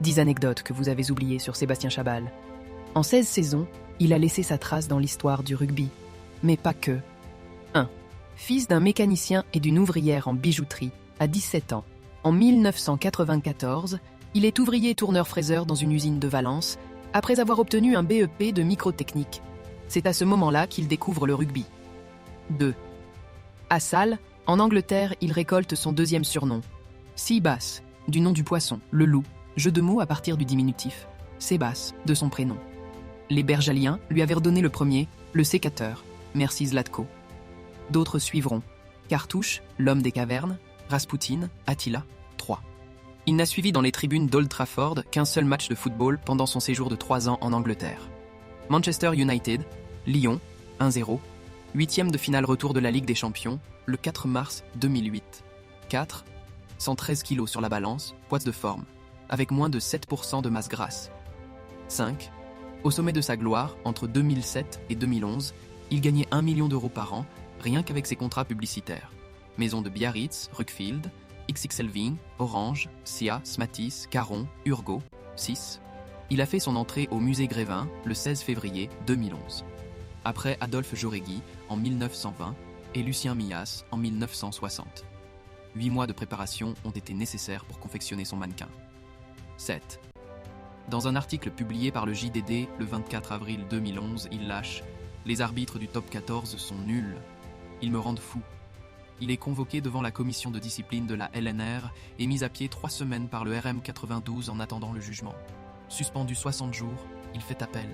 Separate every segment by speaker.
Speaker 1: 10 anecdotes que vous avez oubliées sur Sébastien Chabal. En 16 saisons, il a laissé sa trace dans l'histoire du rugby. Mais pas que. 1. Fils d'un mécanicien et d'une ouvrière en bijouterie, à 17 ans. En 1994, il est ouvrier tourneur-fraiseur dans une usine de Valence, après avoir obtenu un BEP de microtechnique. C'est à ce moment-là qu'il découvre le rugby. 2. À Sale, en Angleterre, il récolte son deuxième surnom. Seabass, du nom du poisson, le loup, jeu de mots à partir du diminutif. Sébas, de son prénom. Les Bergaliens lui avaient redonné le premier, le sécateur, merci Zlatko. D'autres suivront. Cartouche, l'homme des cavernes, Rasputin, Attila, 3. Il n'a suivi dans les tribunes d'Old Trafford qu'un seul match de football pendant son séjour de 3 ans en Angleterre. Manchester United, Lyon, 1-0, 8e de finale retour de la Ligue des Champions, le 4 mars 2008. 4. 113 kg sur la balance, poids de forme, avec moins de 7% de masse grasse. 5. Au sommet de sa gloire, entre 2007 et 2011, il gagnait 1 million d'euros par an, rien qu'avec ses contrats publicitaires. Maison de Biarritz, Ruckfield, XXL Ving, Orange, Sia, Smatis, Caron, Urgo. 6. Il a fait son entrée au musée Grévin le 16 février 2011. Après Adolphe Jauregui en 1920 et Lucien Millas en 1960. 8 mois de préparation ont été nécessaires pour confectionner son mannequin. 7. Dans un article publié par le JDD le 24 avril 2011, il lâche « Les arbitres du top 14 sont nuls. Ils me rendent fou. » Il est convoqué devant la commission de discipline de la LNR et mis à pied 3 semaines par le RM 92 en attendant le jugement. Suspendu 60 jours, il fait appel.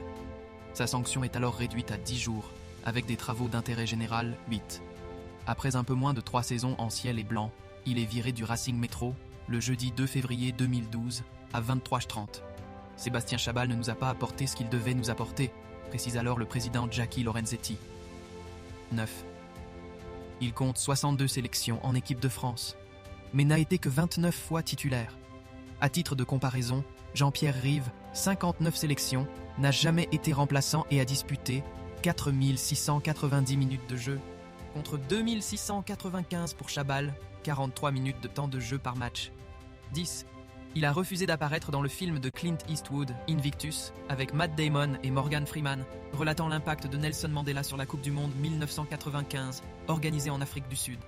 Speaker 1: Sa sanction est alors réduite à 10 jours, avec des travaux d'intérêt général 8. Après un peu moins de 3 saisons en ciel et blanc, il est viré du Racing Métro le jeudi 2 février 2012 à 23h30. Sébastien Chabal ne nous a pas apporté ce qu'il devait nous apporter, précise alors le président Jackie Lorenzetti. 9. Il compte 62 sélections en équipe de France, mais n'a été que 29 fois titulaire. À titre de comparaison, Jean-Pierre Rive, 59 sélections, n'a jamais été remplaçant et a disputé 4690 minutes de jeu, contre 2695 pour Chabal, 43 minutes de temps de jeu par match. 10. Il a refusé d'apparaître dans le film de Clint Eastwood, Invictus, avec Matt Damon et Morgan Freeman, relatant l'impact de Nelson Mandela sur la Coupe du Monde 1995, organisée en Afrique du Sud.